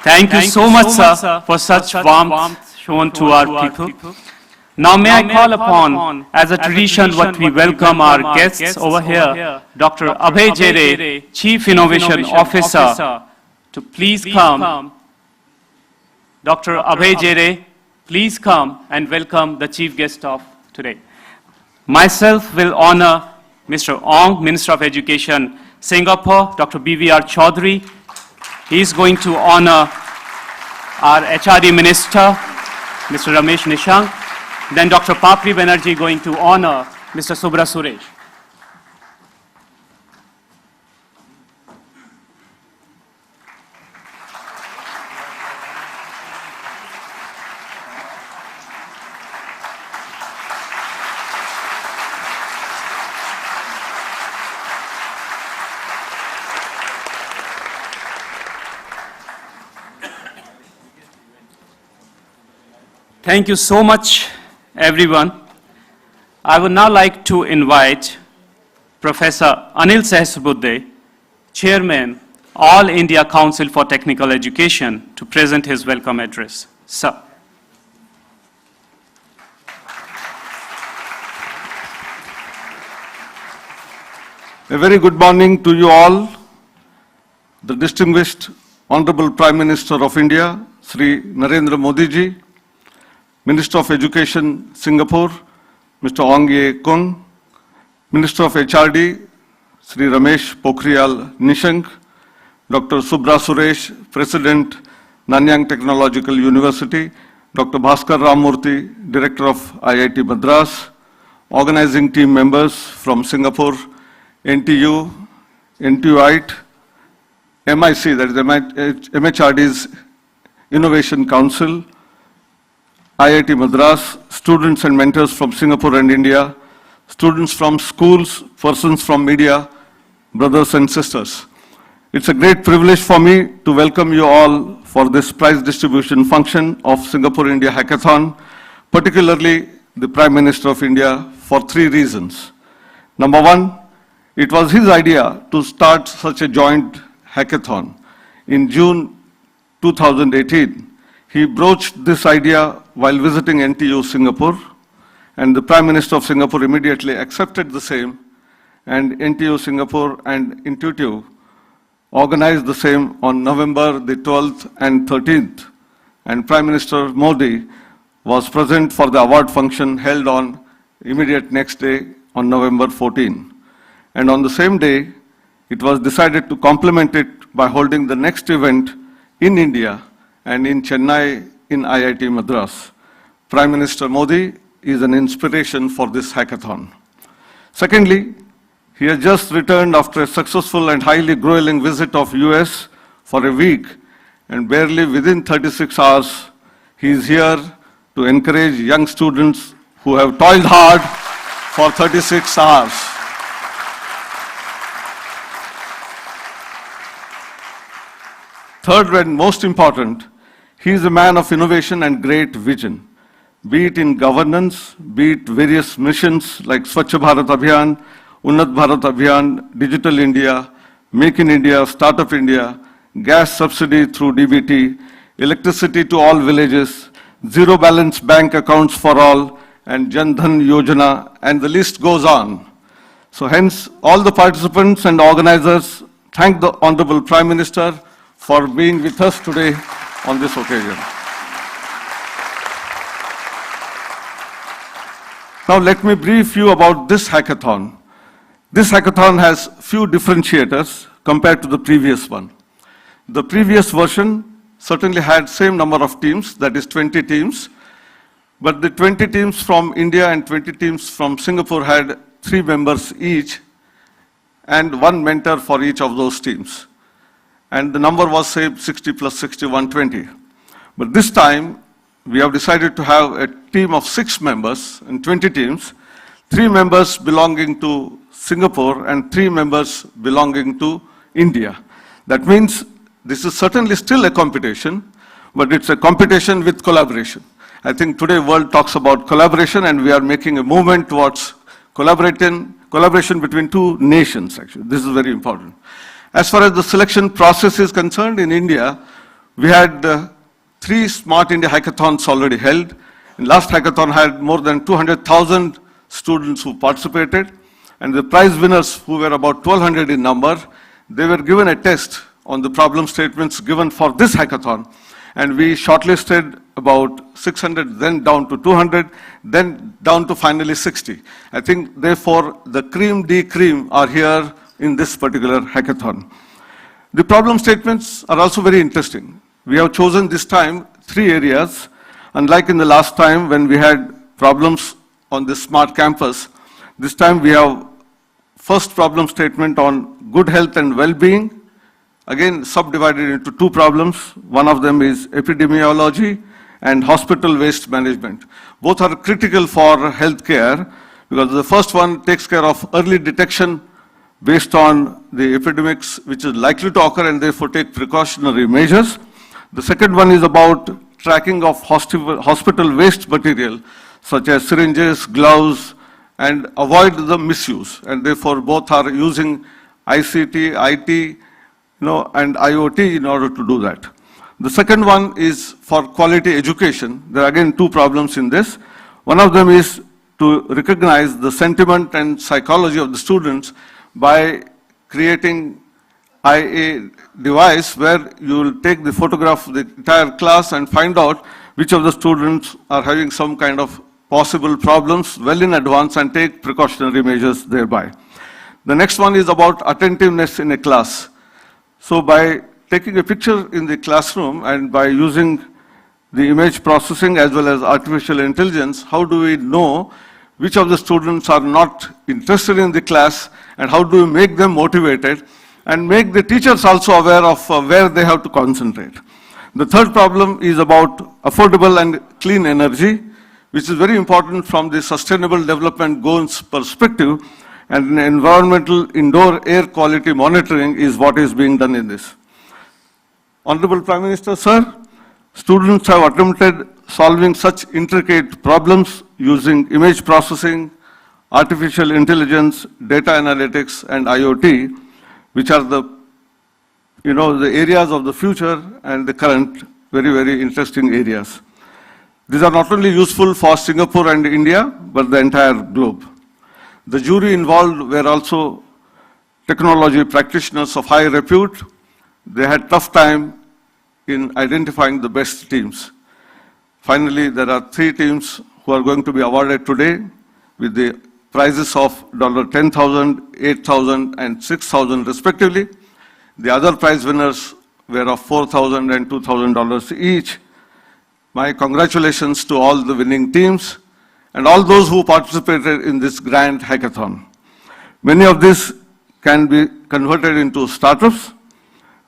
Thank you so much, sir, for such warmth shown to our people. Now may I call upon, as a tradition, what we welcome our guests over here, Dr. Abhay Jere, Chief Innovation Officer, to please come. Dr. Abhay Jere, please come and welcome the chief guest of today. Myself will honor Mr. Ong, Minister of Education, Singapore, Dr. BVR Chaudhary. He is going to honor our HRD Minister, Mr. Ramesh Nishank. Then Dr. Papri Banerjee going to honor Mr. Subra Suresh. Thank you so much, everyone. I would now like to invite Professor Anil Sahasrabudhe, Chairman, All India Council for Technical Education, to present his welcome address. Sir. A very good morning to you all. The distinguished Honorable Prime Minister of India, Sri Narendra Modi ji, Minister of Education, Singapore, Mr. Ong Ye Kung, Minister of HRD, Sri Ramesh Pokhriyal Nishank, Dr. Subra Suresh, President, Nanyang Technological University, Dr. Bhaskar Ramurthy, Director of IIT Madras, organizing team members from Singapore, NTU, NTUITE, MIC, that is MHRD's Innovation Council, IIT Madras, students and mentors from Singapore and India, students from schools, persons from media, brothers and sisters. It's a great privilege for me to welcome you all for this prize distribution function of Singapore India Hackathon, particularly the Prime Minister of India, for 3 reasons. Number 1, it was his idea to start such a joint hackathon. In June 2018, he broached this idea while visiting NTU Singapore, and the Prime Minister of Singapore immediately accepted the same, and NTU Singapore and Intuitive organized the same on November the 12th and 13th, and Prime Minister Modi was present for the award function held on immediate next day on November 14. And on the same day, it was decided to complement it by holding the next event in India and in Chennai in IIT Madras. Prime Minister Modi is an inspiration for this hackathon. Secondly, he has just returned after a successful and highly grueling visit of US for a week, and barely within 36 hours, he is here to encourage young students who have toiled hard for 36 hours. Third and most important, he is a man of innovation and great vision, be it in governance, be it various missions like Swachh Bharat Abhiyan, Unnat Bharat Abhiyan, Digital India, Make in India, Startup India, gas subsidy through DBT, electricity to all villages, zero balance bank accounts for all, and Jan Dhan Yojana, and the list goes on. So hence, all the participants and organizers thank the Honorable Prime Minister for being with us today on this occasion. Now let me brief you about this hackathon. This hackathon has few differentiators compared to the previous one. The previous version certainly had same number of teams, that is 20 teams, but the 20 teams from India and 20 teams from Singapore had 3 members each and 1 mentor for each of those teams. And the number was, say, 60 plus 60, 120. But this time, we have decided to have a team of 6 members in 20 teams, 3 members belonging to Singapore and 3 members belonging to India. That means this is certainly still a competition, but it's a competition with collaboration. I think today world talks about collaboration, and we are making a movement towards collaboration between 2 nations, actually. This is very important. As far as the selection process is concerned, in India, We had 3 Smart India hackathons already held. In last hackathon had more than 200,000 students who participated, and the prize winners, who were about 1,200 in number, they were given a test on the problem statements given for this hackathon, and we shortlisted about 600, then down to 200, then down to finally 60. I think, therefore, the cream de cream are here in this particular hackathon. The problem statements are also very interesting. We have chosen this time 3 areas. Unlike in the last time when we had problems on the smart campus, this time we have first problem statement on good health and well-being, again subdivided into 2 problems. One of them is epidemiology and hospital waste management. Both are critical for healthcare because the first one takes care of early detection based on the epidemics which is likely to occur and therefore take precautionary measures. The second one is about tracking of hospital waste material such as syringes, gloves, and avoid the misuse. And therefore both are using ICT, IT, and IoT in order to do that. The second one is for quality education. There are again 2 problems in this. One of them is to recognize the sentiment and psychology of the students by creating a device where you will take the photograph of the entire class and find out which of the students are having some kind of possible problems well in advance and take precautionary measures thereby. The next one is about attentiveness in a class. So by taking a picture in the classroom and by using the image processing as well as artificial intelligence, how do we know which of the students are not interested in the class and how do we make them motivated and make the teachers also aware of where they have to concentrate. The third problem is about affordable and clean energy, which is very important from the sustainable development goals perspective, and environmental indoor air quality monitoring is what is being done in this. Honorable Prime Minister, sir, students have attempted solving such intricate problems using image processing, artificial intelligence, data analytics, and IoT, which are the areas of the future and the current very, very interesting areas. These are not only useful for Singapore and India, but the entire globe. The jury involved were also technology practitioners of high repute. They had tough time in identifying the best teams. Finally, there are 3 teams who are going to be awarded today with the prizes of $10,000, $8,000, and $6,000 respectively. The other prize winners were of $4,000 and $2,000 each. My congratulations to all the winning teams and all those who participated in this grand hackathon. Many of these can be converted into startups.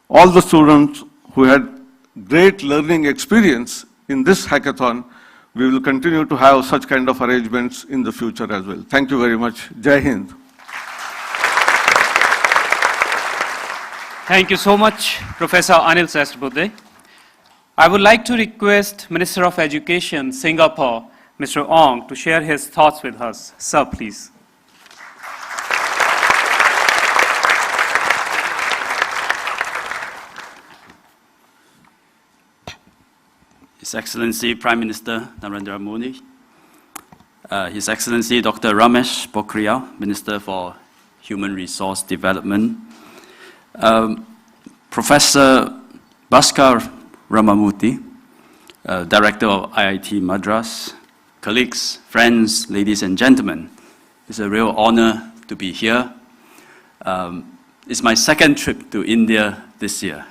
All the students who had great learning experience in this hackathon, we will continue to have such kind of arrangements in the future as well. Thank you very much. Jai Hind. Thank you so much, Professor Anil Sahasrabudhe. I would like to request Minister of Education, Singapore, Mr. Ong, to share his thoughts with us. Sir, please. His Excellency Prime Minister Narendra Modi, His Excellency Dr. Ramesh Pokhriyal, Minister for Human Resource Development, Professor Bhaskar Ramamurthy, Director of IIT Madras, colleagues, friends, ladies and gentlemen, it's a real honor to be here. It's my second trip to India this year.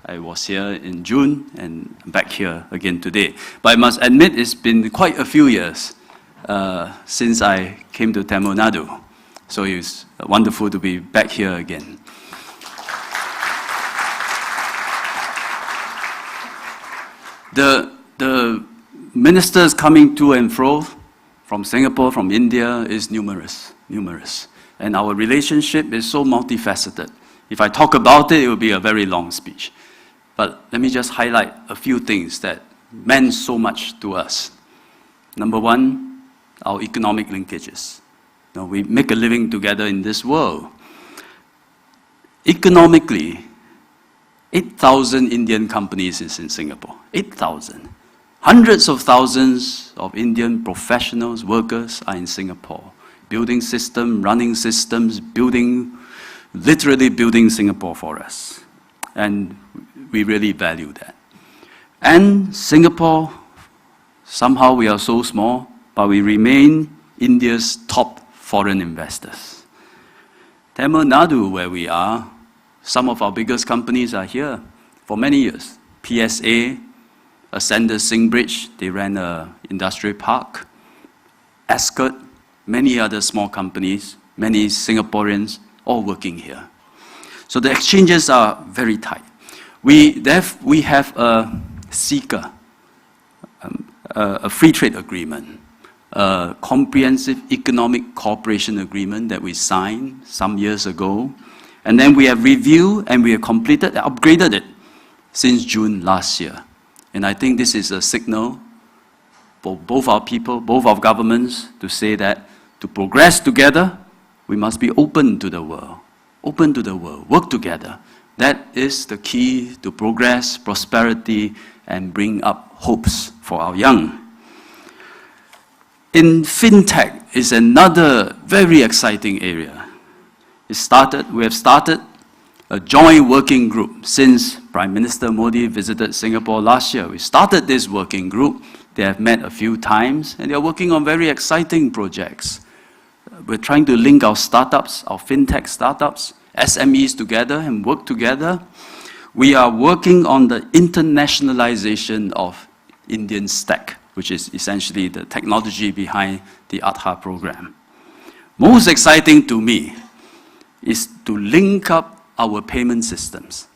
I was here in June and I'm back here again today. But I must admit it's been quite a few years since I came to Tamil Nadu. So it's wonderful to be back here again. The ministers coming to and fro from Singapore, from India is numerous. And our relationship is so multifaceted. If I talk about it, it will be a very long speech. But let me just highlight a few things that meant so much to us. Number one, our economic linkages. We make a living together in this world. Economically, 8,000 Indian companies is in Singapore. 8,000. Hundreds of thousands of Indian professionals, workers are in Singapore. Building system, running systems, literally building Singapore for us. And we really value that. And Singapore, somehow we are so small, but we remain India's top foreign investors. Tamil Nadu, where we are, some of our biggest companies are here for many years. PSA, Ascender Singbridge, they ran an industrial park. Ascot, many other small companies, many Singaporeans, all working here. So the exchanges are very tight. We have a SECA, a free trade agreement, a comprehensive economic cooperation agreement that we signed some years ago. And then we have reviewed and we have completed, upgraded it since June last year. And I think this is a signal for both our people, both our governments, to say that to progress together, we must be open to the world. Open to the world, work together. That is the key to progress, prosperity, and bring up hopes for our young. In fintech is another very exciting area. We have started a joint working group since Prime Minister Modi visited Singapore last year. We started this working group. They have met a few times, and they are working on very exciting projects. We're trying to link our startups, our fintech startups, SMEs together and work together. We are working on the internationalization of Indian stack, which is essentially the technology behind the Aadhaar program. Most exciting to me is to link up our payment systems.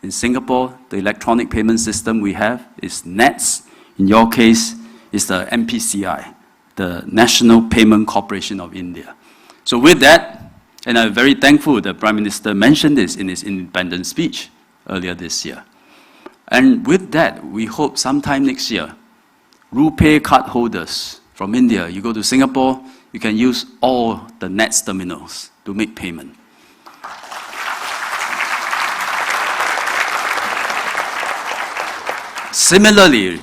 In Singapore, the electronic payment system we have is NETS. In your case, is the NPCI, the National Payment Corporation of India. So with that, and I'm very thankful that Prime Minister mentioned this in his independence speech earlier this year. And with that, we hope sometime next year, RuPay card holders from India, you go to Singapore, you can use all the NETS terminals to make payment. Similarly,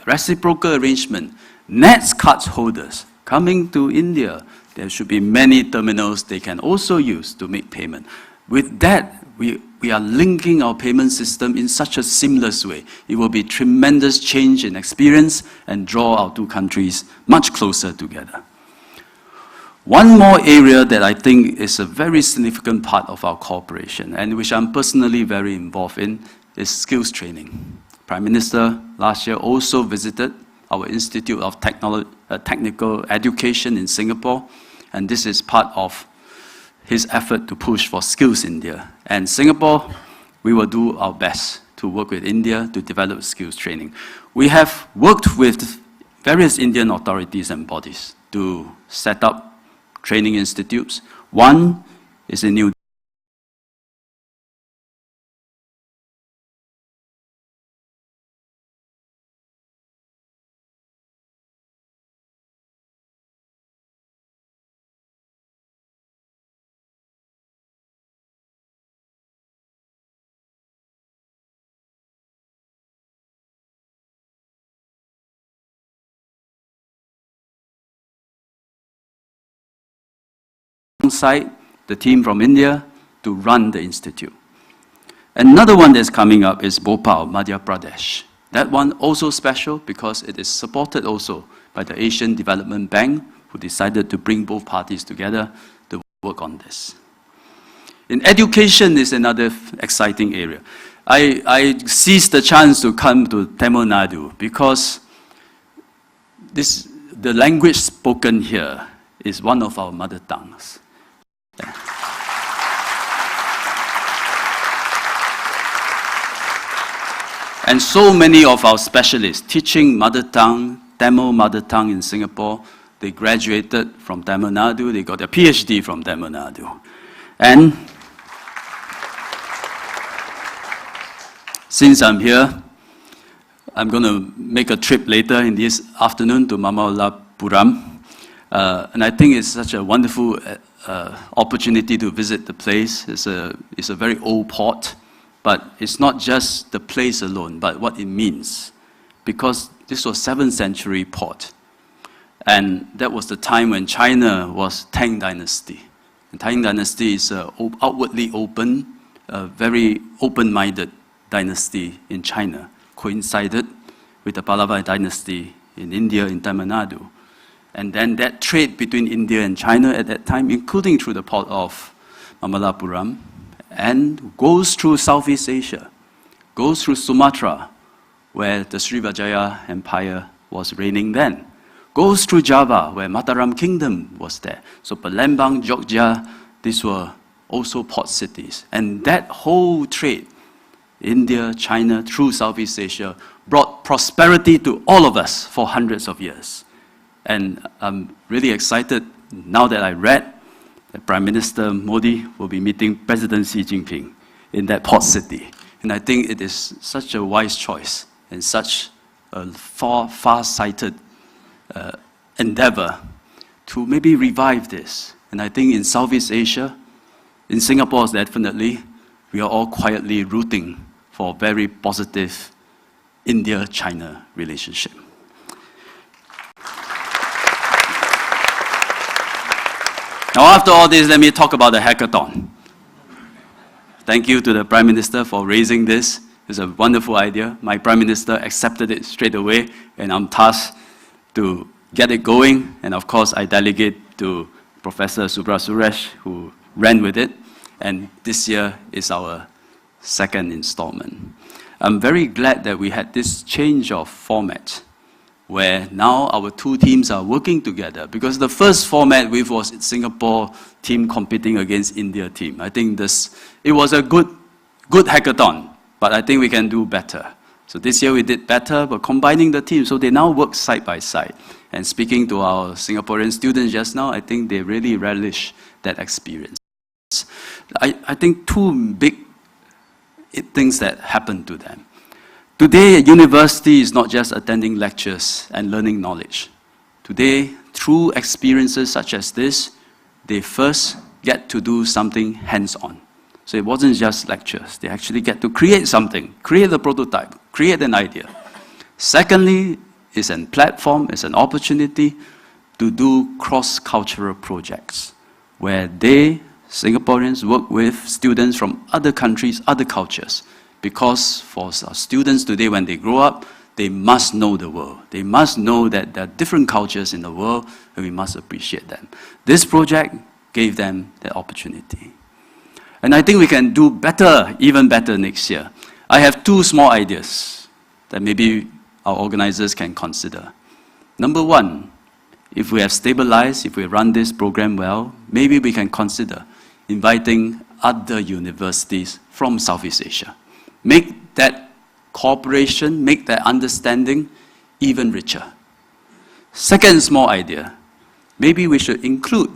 reciprocal arrangement, NETS card holders coming to India, there should be many terminals they can also use to make payment. With that, we are linking our payment system in such a seamless way. It will be tremendous change in experience and draw our two countries much closer together. One more area that I think is a very significant part of our cooperation, and which I'm personally very involved in, is skills training. Prime Minister last year also visited our Institute of Technical Education in Singapore, and this is part of his effort to push for Skills India. And Singapore, we will do our best to work with India to develop skills training. We have worked with various Indian authorities and bodies to set up training institutes. One is in New alongside the team from India to run the institute. Another one that's coming up is Bhopal, Madhya Pradesh. That one also special because it is supported also by the Asian Development Bank, who decided to bring both parties together to work on this. In education is another exciting area. I seized the chance to come to Tamil Nadu because the language spoken here is one of our mother tongues. And so many of our specialists teaching mother tongue, Tamil mother tongue in Singapore, they graduated from Tamil Nadu, they got their PhD from Tamil Nadu. And since I'm here, I'm going to make a trip later in this afternoon to Mamalapuram. And I think it's such a wonderful opportunity to visit the place. It's a very old port, But it's not just the place alone, but what it means. Because this was 7th century port. And that was the time when China was Tang Dynasty. And Tang Dynasty is an outwardly open, very open-minded dynasty in China, coincided with the Pallava dynasty in India, in Tamil Nadu. And then that trade between India and China at that time, including through the port of Mamallapuram, and goes through Southeast Asia, goes through Sumatra, where the Srivijaya Empire was reigning then, goes through Java, where Mataram Kingdom was there. So Palembang, Jogja, these were also port cities. And that whole trade, India, China, through Southeast Asia, brought prosperity to all of us for hundreds of years. And I'm really excited now that I read that Prime Minister Modi will be meeting President Xi Jinping in that port city. And I think it is such a wise choice and such a far-sighted endeavor to maybe revive this. And I think in Southeast Asia, in Singapore definitely, we are all quietly rooting for a very positive India-China relationship. Now, after all this, let me talk about the hackathon. Thank you to the Prime Minister for raising this. It's a wonderful idea. My Prime Minister accepted it straight away, and I'm tasked to get it going. And of course, I delegate to Professor Subra Suresh, who ran with it. And this year is our second installment. I'm very glad that we had this change of format, where now our two teams are working together. Because the first format was Singapore team competing against India team. I think it was a good hackathon, but I think we can do better. So this year we did better, but combining the teams, so they now work side by side. And speaking to our Singaporean students just now, I think they really relish that experience. I think two big things that happened to them. Today, a university is not just attending lectures and learning knowledge. Today, through experiences such as this, they first get to do something hands-on. So it wasn't just lectures. They actually get to create something, create a prototype, create an idea. Secondly, it's a platform, it's an opportunity to do cross-cultural projects where they, Singaporeans, work with students from other countries, other cultures. Because for our students today, when they grow up, they must know the world. They must know that there are different cultures in the world, and we must appreciate them. This project gave them that opportunity. And I think we can do better, even better next year. I have two small ideas that maybe our organizers can consider. Number one, if we have stabilized, if we run this program well, maybe we can consider inviting other universities from Southeast Asia. Make that cooperation, make that understanding even richer. Second small idea, maybe we should include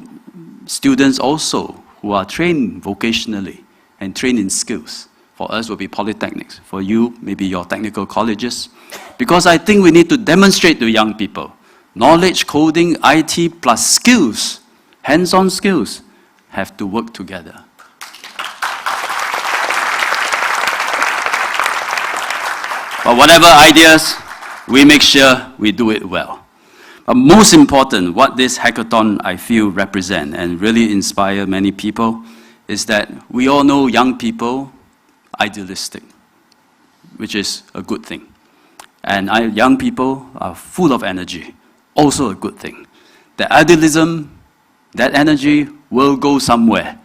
students also who are trained vocationally and trained in skills. For us, will be polytechnics. For you, maybe your technical colleges. Because I think we need to demonstrate to young people, knowledge, coding, IT plus skills, hands-on skills, have to work together. But whatever ideas, we make sure we do it well. But most important, what this hackathon, I feel, represent and really inspire many people, is that we all know young people, idealistic, which is a good thing. And young people are full of energy, also a good thing. The idealism, that energy will go somewhere,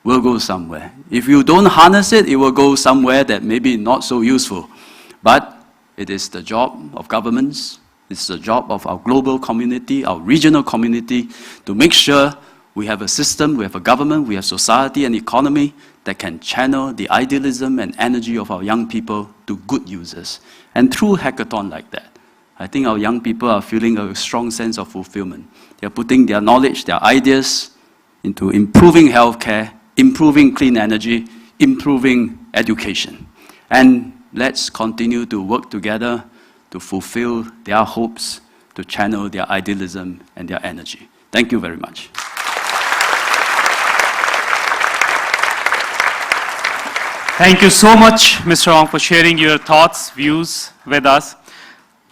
will go somewhere. If you don't harness it, it will go somewhere that may be not so useful. But it is the job of governments, it's the job of our global community, our regional community, to make sure we have a system, we have a government, we have society and economy that can channel the idealism and energy of our young people to good uses. And through hackathon like that, I think our young people are feeling a strong sense of fulfillment. They're putting their knowledge, their ideas into improving healthcare, improving clean energy, improving education. And let's continue to work together to fulfill their hopes, to channel their idealism and their energy. Thank you very much. Thank you so much, Mr. Ong, for sharing your thoughts, views with us.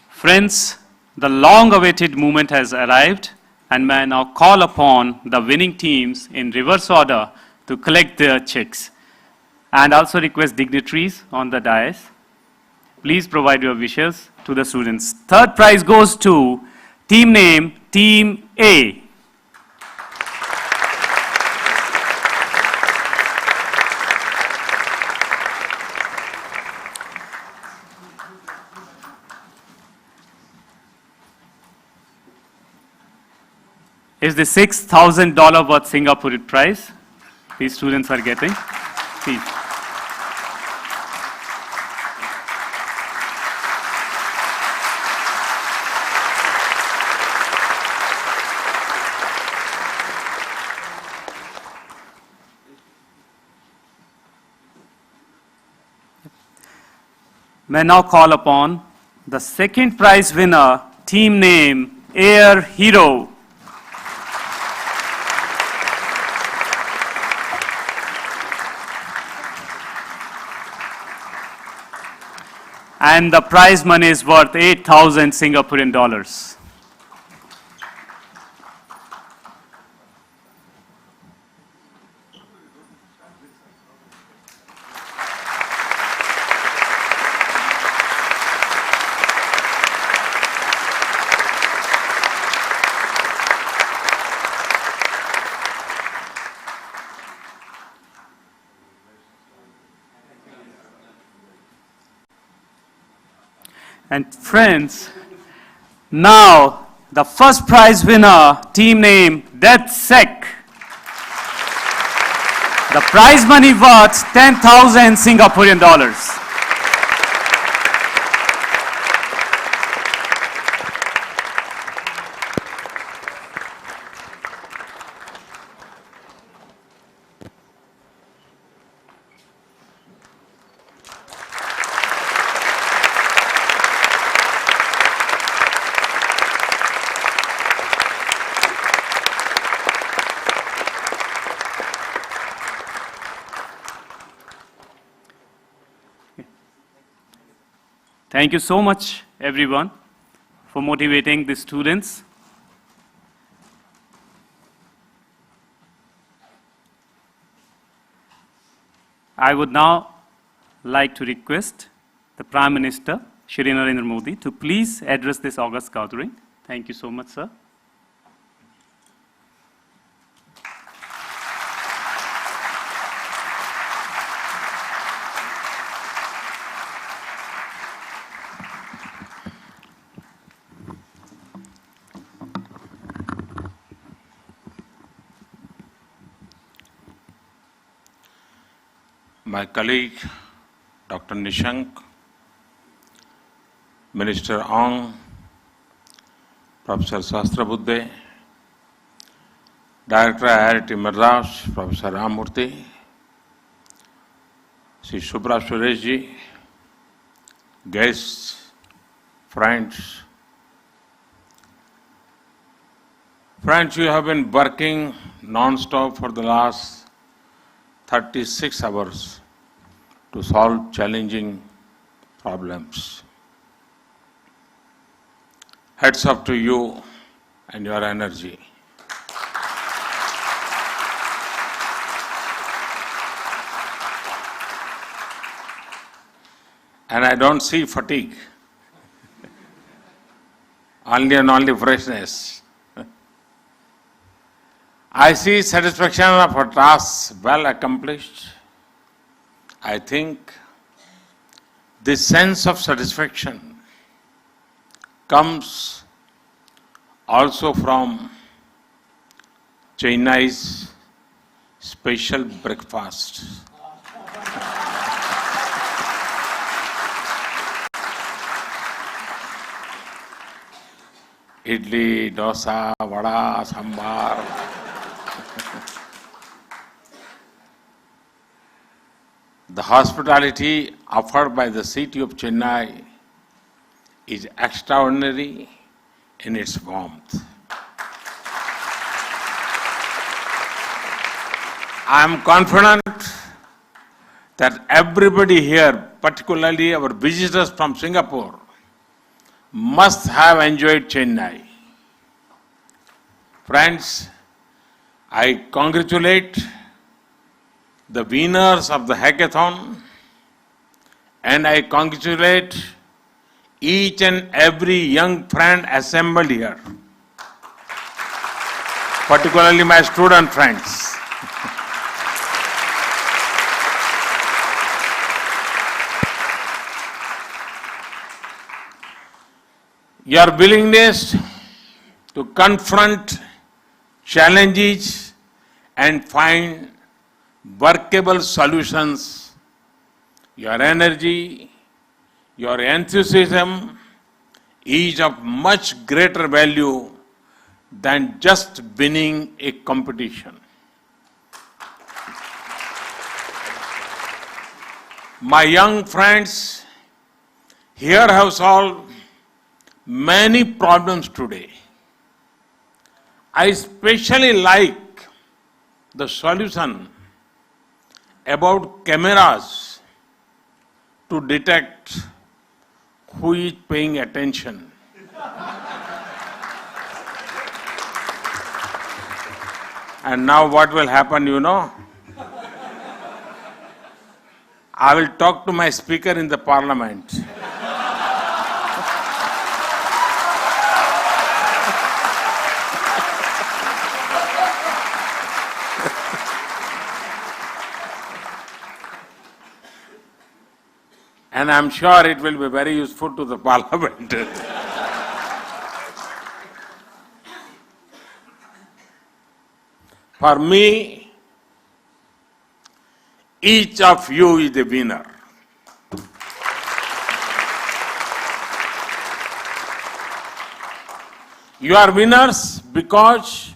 Friends, the long-awaited moment has arrived, and may I now call upon the winning teams in reverse order to collect their checks. And also request dignitaries on the dais. Please provide your wishes to the students. Third prize goes to team name, Team A. Is the $6,000 worth Singaporean prize these students are getting. Please. May I now call upon the second prize winner, team name Air Hero. And the prize money is worth 8,000 Singaporean dollars. And friends, now the first prize winner, team name DeathSec. The prize money worth 10,000 Singaporean dollars. Thank you so much, everyone, for motivating the students. I would now like to request the Prime Minister, Shri Narendra Modi, to please address this August gathering. Thank you so much, sir. My colleague, Dr. Nishank, Minister Ong, Professor Sastrabuddhe, Director IIT Madras, Professor Ramurthy, Sri Subra Sureshji, guests, friends. Friends, you have been working non-stop for the last 36 hours to solve challenging problems. Heads up to you and your energy. And I don't see fatigue, only and only freshness. I see satisfaction of a task well accomplished. I think this sense of satisfaction comes also from Chennai's special breakfast. Idli, dosa, vada, sambar. The hospitality offered by the city of Chennai is extraordinary in its warmth. I am confident that everybody here, particularly our visitors from Singapore, must have enjoyed Chennai. Friends, I congratulate the winners of the hackathon, and I congratulate each and every young friend assembled here, particularly my student friends. Your willingness to confront challenges and find workable solutions, your energy, your enthusiasm is of much greater value than just winning a competition. My young friends here have solved many problems today. I especially like the solution about cameras to detect who is paying attention. And now what will happen, you know? I will talk to my speaker in the parliament. And I'm sure it will be very useful to the parliament. For me, each of you is a winner. You are winners because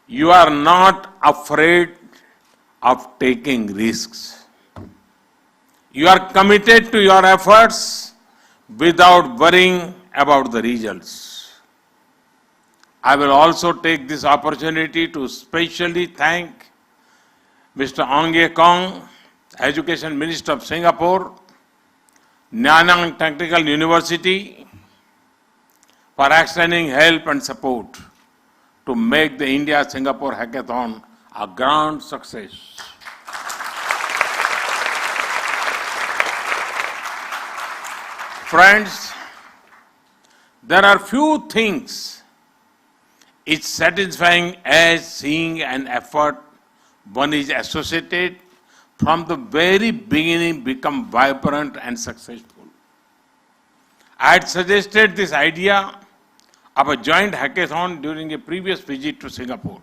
you are not afraid of taking risks. You are committed to your efforts without worrying about the results. I will also take this opportunity to specially thank Mr. Ong Ye Kong, Education Minister of Singapore, Nanyang Technical University, for extending help and support to make the India-Singapore Hackathon a grand success. Friends, there are few things it's satisfying as seeing an effort one is associated from the very beginning become vibrant and successful. I had suggested this idea of a joint hackathon during a previous visit to Singapore.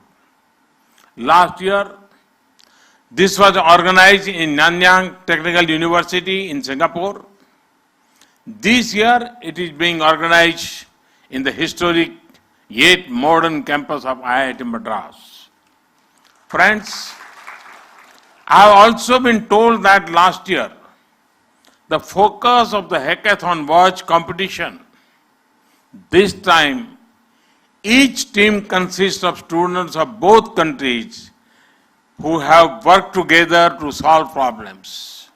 Last year, this was organized in Nanyang Technical University in Singapore. This year, it is being organized in the historic yet modern campus of IIT Madras. Friends, I have also been told that last year, the focus of the hackathon was competition. This time, each team consists of students of both countries who have worked together to solve problems.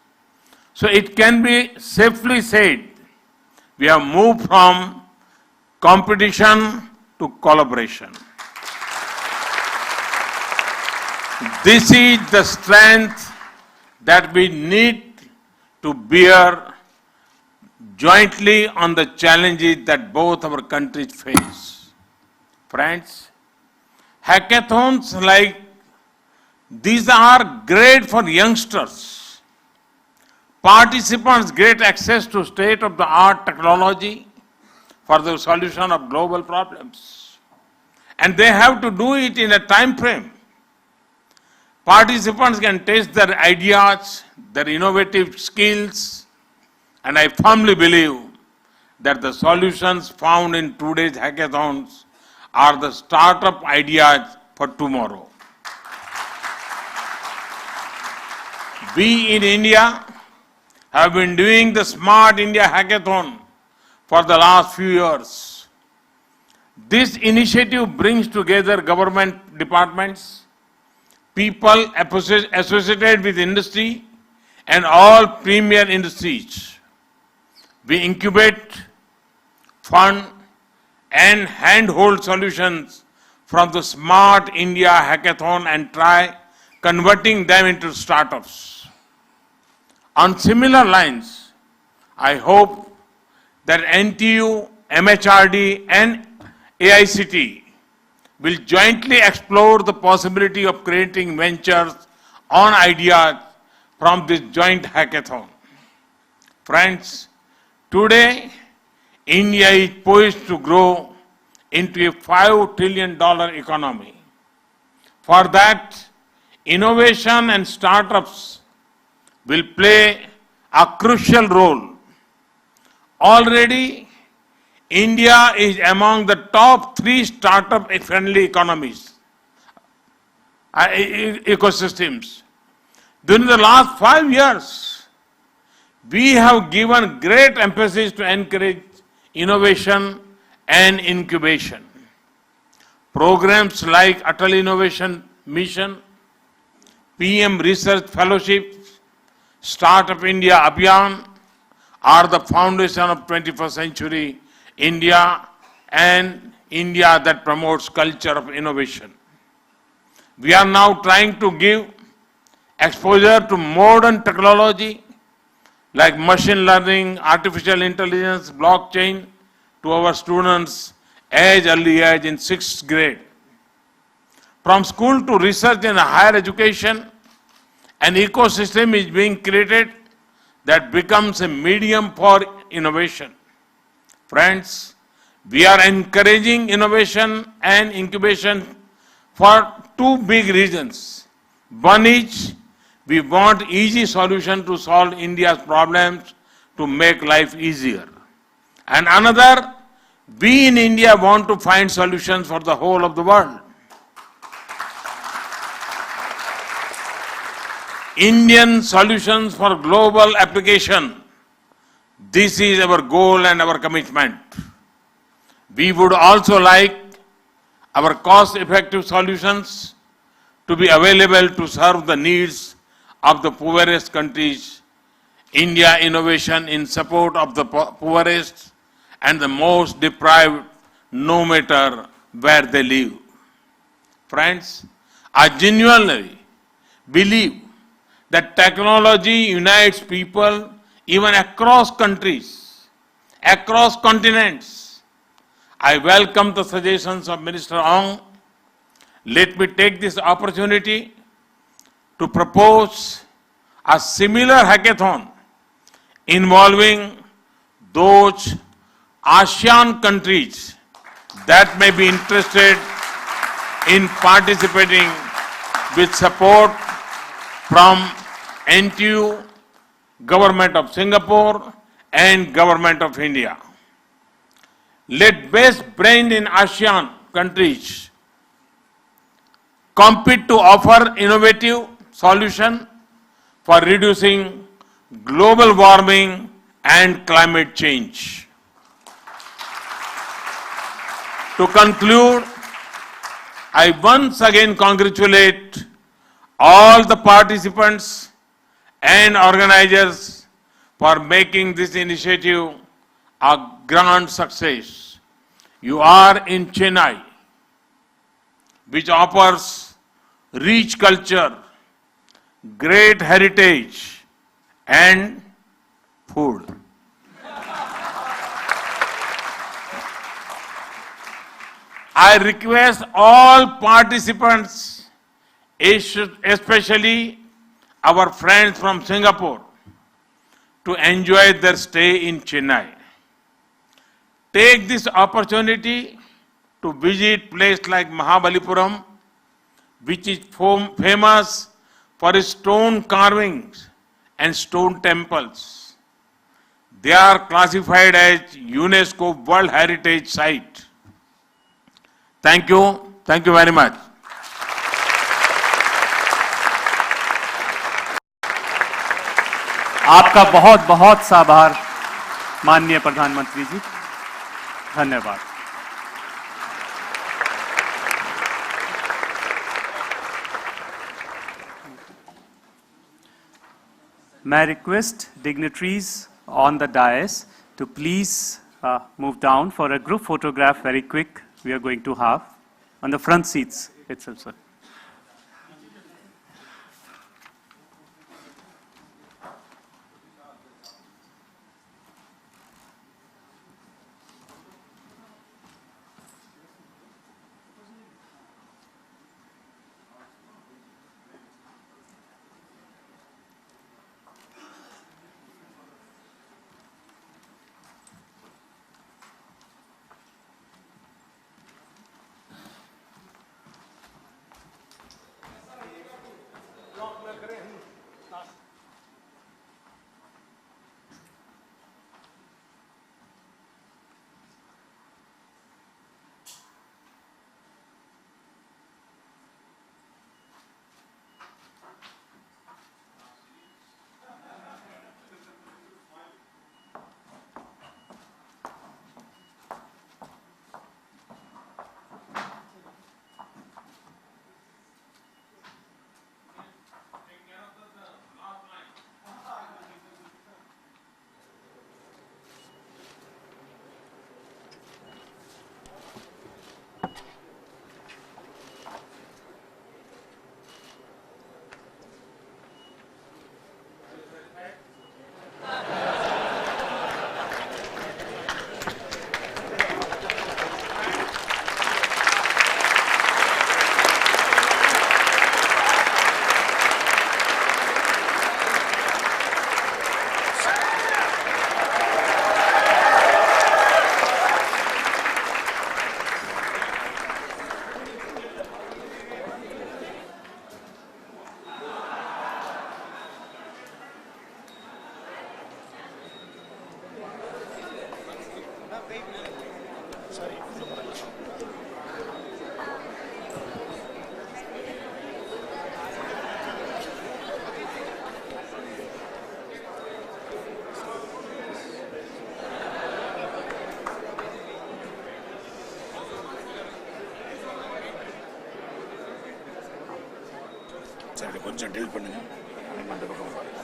So it can be safely said, we have moved from competition to collaboration. This is the strength that we need to bear jointly on the challenges that both our countries face. Friends, hackathons like these are great for youngsters. Participants get access to state-of-the-art technology for the solution of global problems. And they have to do it in a time frame. Participants can test their ideas, their innovative skills, and I firmly believe that the solutions found in today's hackathons are the startup ideas for tomorrow. We in India have been doing the Smart India Hackathon for the last few years. This initiative brings together government departments, people associated with industry, and all premier industries. We incubate, fund, and handhold solutions from the Smart India Hackathon and try converting them into startups. On similar lines, I hope that NTU, MHRD, and AICT will jointly explore the possibility of creating ventures on ideas from this joint hackathon. Friends, today India is poised to grow into a $5 trillion economy. For that, innovation and startups will play a crucial role. Already, India is among the top 3 startup-friendly economies, ecosystems. During the last 5 years, we have given great emphasis to encourage innovation and incubation. Programs like Atal Innovation Mission, PM Research Fellowships, Startup India Abhiyan are the foundation of 21st century India and India that promotes culture of innovation. We are now trying to give exposure to modern technology like machine learning, artificial intelligence, blockchain to our students as early as in 6th grade. From school to research and higher education, an ecosystem is being created that becomes a medium for innovation. Friends, we are encouraging innovation and incubation for 2 big reasons. One is we want easy solution to solve India's problems to make life easier. And another, we in India want to find solutions for the whole of the world. Indian solutions for global application. This is our goal and our commitment. We would also like our cost-effective solutions to be available to serve the needs of the poorest countries. India innovation in support of the poorest and the most deprived, no matter where they live. Friends, I genuinely believe that technology unites people even across countries, across continents. I welcome the suggestions of Minister Ong. Let me take this opportunity to propose a similar hackathon involving those ASEAN countries that may be interested in participating with support from NTU, Government of Singapore and Government of India. Let best brain in ASEAN countries compete to offer innovative solution for reducing global warming and climate change. To conclude, I once again congratulate all the participants and organizers for making this initiative a grand success. You are in Chennai, which offers rich culture, great heritage, and food. I request all participants, especially our friends from Singapore, to enjoy their stay in Chennai. Take this opportunity to visit places like Mahabalipuram, which is famous for its stone carvings and stone temples. They are classified as UNESCO World Heritage Site. Thank you. Thank you very much. आपका बहुत बहुत सा आभार माननीय प्रधानमंत्री जी, धन्यवाद। May I request dignitaries on the dais to please move down for a group photograph very quick we are going to have on the front seats itself, sir. சரி கொஞ்சம் டீல் பண்ணுங்க அந்த பக்கம் பாருங்க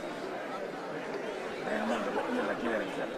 அந்த பக்கம் கீழே இறங்கி சார்